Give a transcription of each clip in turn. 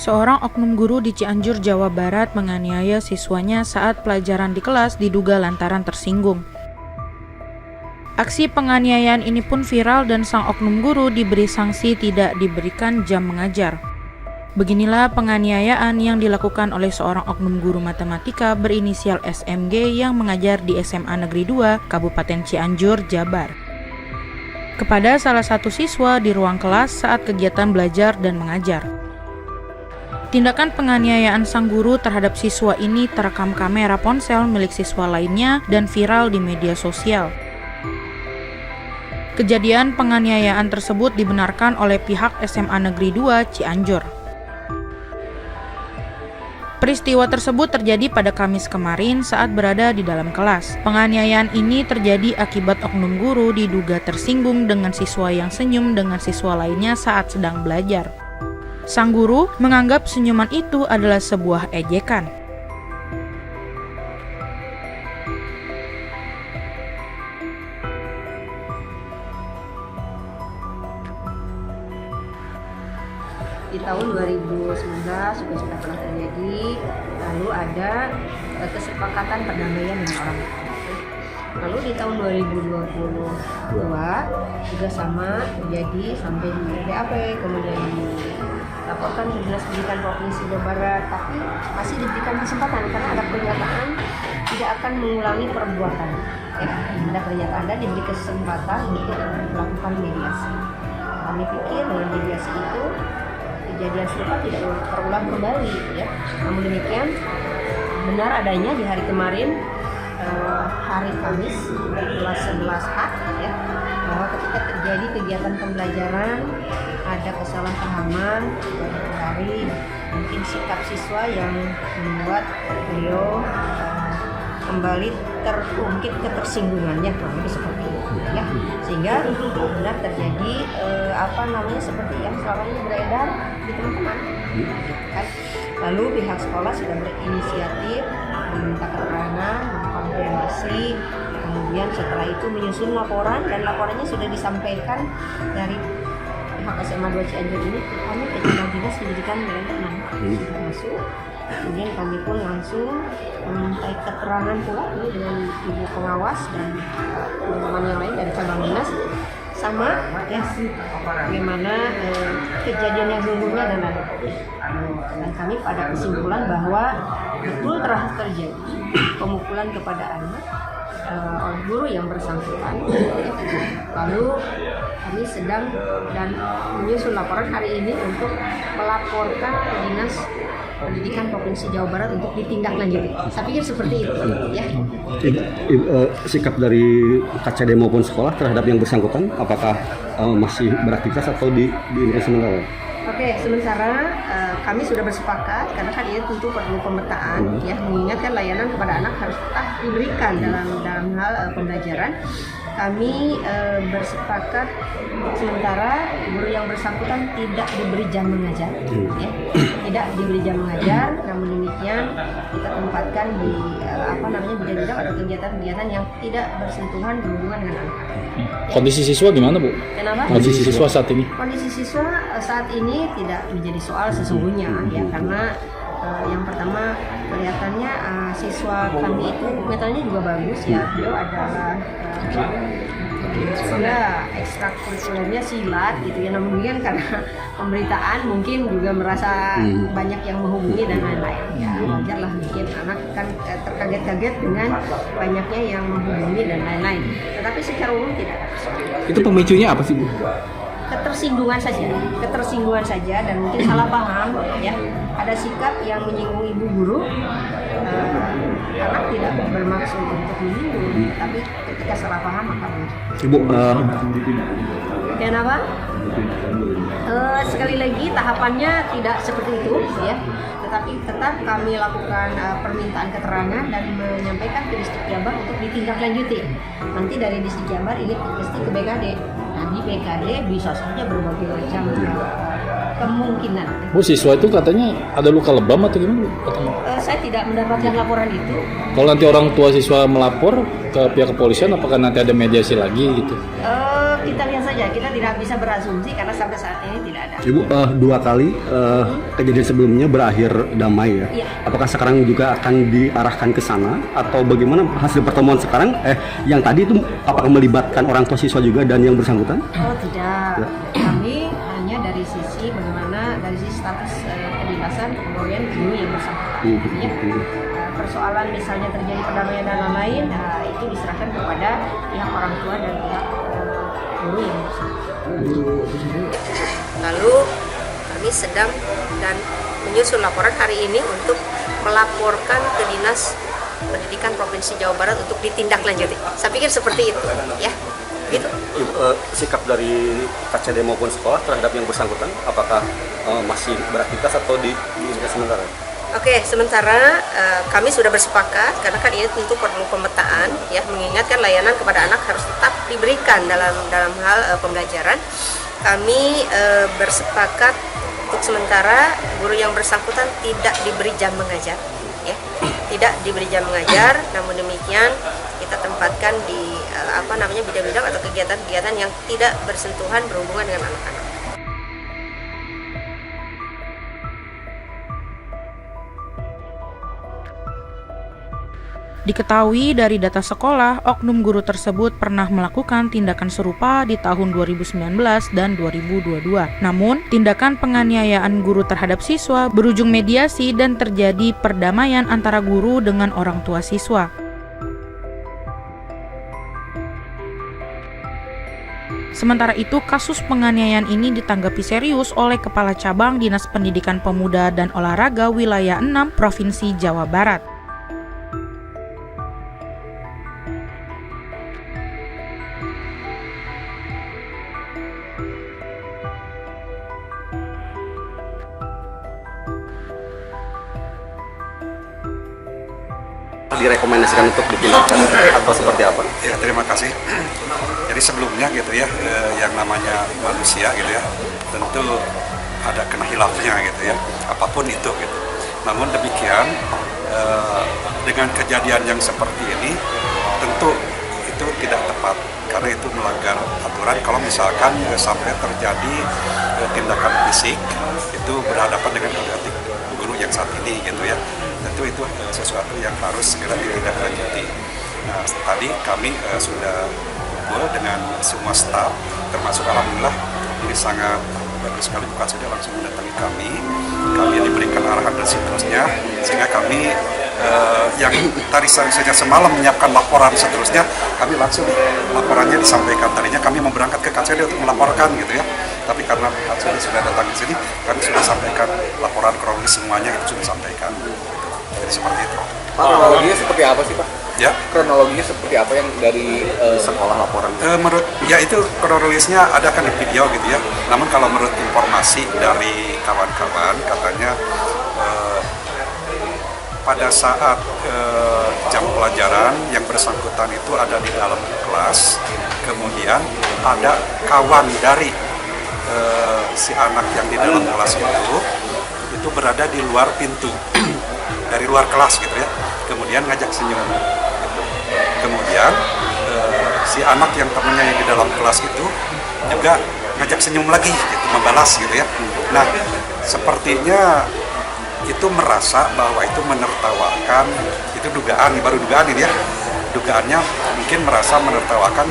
Seorang oknum guru di Cianjur, Jawa Barat menganiaya siswanya saat pelajaran di kelas diduga lantaran tersinggung. Aksi penganiayaan ini pun viral dan sang oknum guru diberi sanksi tidak diberikan jam mengajar. Beginilah penganiayaan yang dilakukan oleh seorang oknum guru matematika berinisial SMG yang mengajar di SMA Negeri 2, Kabupaten Cianjur, Jabar, kepada salah satu siswa di ruang kelas saat kegiatan belajar dan mengajar. Tindakan penganiayaan sang guru terhadap siswa ini terekam kamera ponsel milik siswa lainnya dan viral di media sosial. Kejadian penganiayaan tersebut dibenarkan oleh pihak SMA Negeri 2 Cianjur. Peristiwa tersebut terjadi pada Kamis kemarin saat berada di dalam kelas. Penganiayaan ini terjadi akibat oknum guru diduga tersinggung dengan siswa yang senyum dengan siswa lainnya saat sedang belajar. Sang guru menganggap senyuman itu adalah sebuah ejekan. Di tahun 2019 juga sudah pernah terjadi, lalu ada kesepakatan perdamaian dengan orang tua. Lalu di tahun 2022 juga sama terjadi sampai di DAP, kemudian dilaporkan ke Dinas Pendidikan Provinsi Jawa Barat, tapi masih diberikan kesempatan karena ada pernyataan tidak akan mengulangi perbuatan. Ada pernyataan dan diberi kesempatan untuk melakukan mediasi. Kami pikir dengan mediasi itu kejadian serupa tidak terulang kembali, ya. Namun demikian benar adanya di hari kemarin, hari Kamis kelas 11H, ya, bahwa ketika terjadi kegiatan pembelajaran ada kesalahpahaman dari mungkin sikap siswa yang membuat beliau kembali terungkit ketersinggungannya, lebih seperti itu, ya, sehingga benar terjadi seperti yang selama ini beredar di teman-teman, kan. Lalu pihak sekolah sudah berinisiatif meminta keterangan, mengkonfirmasi, kemudian setelah itu menyusun laporan dan laporannya sudah disampaikan dari pihak SMA 2 Cianjur ini kami ke Dinas Pendidikan dan sudah masuk. Kemudian kami pun langsung meminta keterangan pula dengan ibu pengawas dan teman-teman yang lain dari cabang dinas sama, ya, bagaimana kejadian yang sesungguhnya dan kami pada kesimpulan bahwa betul telah terjadi pemukulan kepada anak oleh guru yang bersangkutan. Lalu kami sedang dan menyusun laporan hari ini untuk melaporkan ke Dinas Pendidikan Provinsi Jawa Barat untuk ditindaklanjuti. Saya pikir seperti itu, ya. Sikap dari KCD maupun sekolah terhadap yang bersangkutan, apakah masih beraktivitas atau di sementara? Oke, sementara kami sudah bersepakat karena kan ini tentu perlu pemetaan, ya, mengingatkan layanan kepada anak harus tetap diberikan dalam hal pembelajaran. Kami bersepakat sementara guru yang bersangkutan tidak diberi jam mengajar, ya, tidak diberi jam mengajar. Namun demikian kita tempatkan di bidang-bidang atau kegiatan-kegiatan yang tidak bersentuhan berhubungan dengan anak. Kondisi siswa gimana, Bu? Kenapa? Kondisi siswa saat ini? Kondisi siswa saat ini tidak menjadi soal sesungguhnya, ya, karena yang pertama kelihatannya siswa kami itu mentalnya juga bagus, ya. Beliau adalah ekstrakurikulernya silat, gitu ya. Namun demikian karena pemberitaan mungkin juga merasa banyak yang menghubungi dan lain-lain. Ya, wajarlah mungkin anak kan terkaget-kaget dengan banyaknya yang menghubungi dan lain-lain. Tetapi secara umum tidak ada. Itu pemicunya apa sih, Bu? Ketersinggungan saja dan mungkin salah paham, ya. Ada sikap yang menyinggung ibu guru. Anak tidak bermaksud untuk menyinggung, tapi ketika salah paham maka Ibu, kenapa? Sekali lagi tahapannya tidak seperti itu, ya. Tetapi tetap kami lakukan permintaan keterangan dan menyampaikan ke Distrik Jabar untuk ditindaklanjuti. Nanti dari Distrik Jabar ini pasti ke BKD. Nah, di BKD bisa saja berbagai macam kemungkinan. Bu, siswa itu katanya ada luka lebam atau gimana? Saya tidak mendapatkan laporan itu. Kalau nanti orang tua siswa melapor ke pihak kepolisian, apakah nanti ada mediasi lagi gitu? kita lihat saja, kita tidak bisa berasumsi karena sampai saat ini tidak ada. Ibu, 2 kali kejadian sebelumnya berakhir damai ya. Iya. Apakah sekarang juga akan diarahkan ke sana atau bagaimana hasil pertemuan sekarang? Yang tadi itu apakah melibatkan orang tua siswa juga dan yang bersangkutan? Oh tidak, kami hanya dari sisi bagaimana dari sisi status kedinasan kemudian guru yang bersangkutan. Ya. Persoalan misalnya terjadi perdamaian dan lain-lain, itu diserahkan kepada pihak orang tua dan pihak guru yang bersangkutan. Lalu kami sedang dan menyusun laporan hari ini untuk melaporkan ke Dinas Pendidikan Provinsi Jawa Barat untuk ditindaklanjuti. Saya pikir seperti itu, ya. Gitu. Sikap dari KCD maupun sekolah terhadap yang bersangkutan, apakah masih beraktivitas atau dihentikan sementara? Oke, sementara kami sudah bersepakat karena kan ini tentu perlu pemetaan, ya, mengingatkan layanan kepada anak harus tetap diberikan dalam hal pembelajaran. Kami bersepakat untuk sementara guru yang bersangkutan tidak diberi jam mengajar, ya, tidak diberi jam mengajar. Namun demikian kita tempatkan di bidang-bidang atau kegiatan-kegiatan yang tidak bersentuhan berhubungan dengan anak-anak. Diketahui dari data sekolah, oknum guru tersebut pernah melakukan tindakan serupa di tahun 2019 dan 2022. Namun, tindakan penganiayaan guru terhadap siswa berujung mediasi dan terjadi perdamaian antara guru dengan orang tua siswa. Sementara itu, kasus penganiayaan ini ditanggapi serius oleh Kepala Cabang Dinas Pendidikan Pemuda dan Olahraga Wilayah 6 Provinsi Jawa Barat. Direkomendasikan untuk dipindahkan atau seperti apa? Ya, terima kasih. Jadi sebelumnya gitu ya, yang namanya manusia gitu ya, tentu ada kena hilafnya gitu ya, apapun itu gitu. Namun demikian, dengan kejadian yang seperti ini, tentu itu tidak tepat karena itu melanggar aturan. Kalau misalkan sampai terjadi tindakan fisik, itu berhadapan dengan kode etik guru yang saat ini gitu ya. Tentu itu sesuatu yang harus segera ditindaklanjuti. Nah, tadi kami sudah kumpul dengan semua staf, termasuk alhamdulillah ini sangat bagus sekali bukan saja langsung mendatangi kami diberikan arahan dan seterusnya, sehingga kami yang tadi saja semalam menyiapkan laporan seterusnya, kami langsung laporannya disampaikan. Tadinya kami mau berangkat ke KCD untuk melaporkan gitu ya, tapi karena KCD sudah datang ke sini, kami sudah sampaikan laporan kronologis semuanya itu sudah sampaikan. Jadi seperti itu. Kronologinya seperti apa sih Pak? Ya. Kronologinya seperti apa yang dari Sekolah laporan. Menurut ya itu kronologisnya ada kan di video gitu ya. Namun kalau menurut informasi dari kawan-kawan katanya pada saat jam pelajaran yang bersangkutan itu ada di dalam kelas, kemudian ada kawan dari si anak yang di dalam kelas itu berada di luar pintu dari luar kelas gitu ya, kemudian ngajak senyum gitu. Kemudian si anak yang temannya yang di dalam kelas itu juga ngajak senyum lagi gitu, membalas gitu ya. Nah, sepertinya itu merasa bahwa itu menertawakan, itu dugaan, baru dugaan ini ya, dugaannya mungkin merasa menertawakan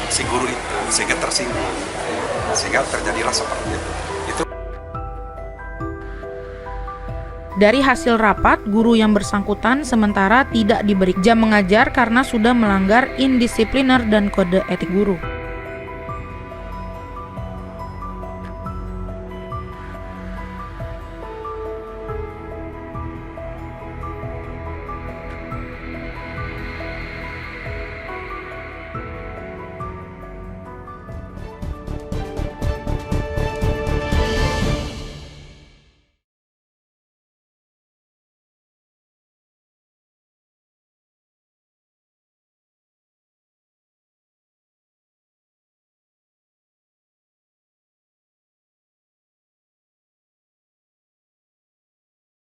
si guru itu sehingga tersinggung, sehingga terjadilah seperti itu. Dari hasil rapat, guru yang bersangkutan sementara tidak diberi jam mengajar karena sudah melanggar indisipliner dan kode etik guru.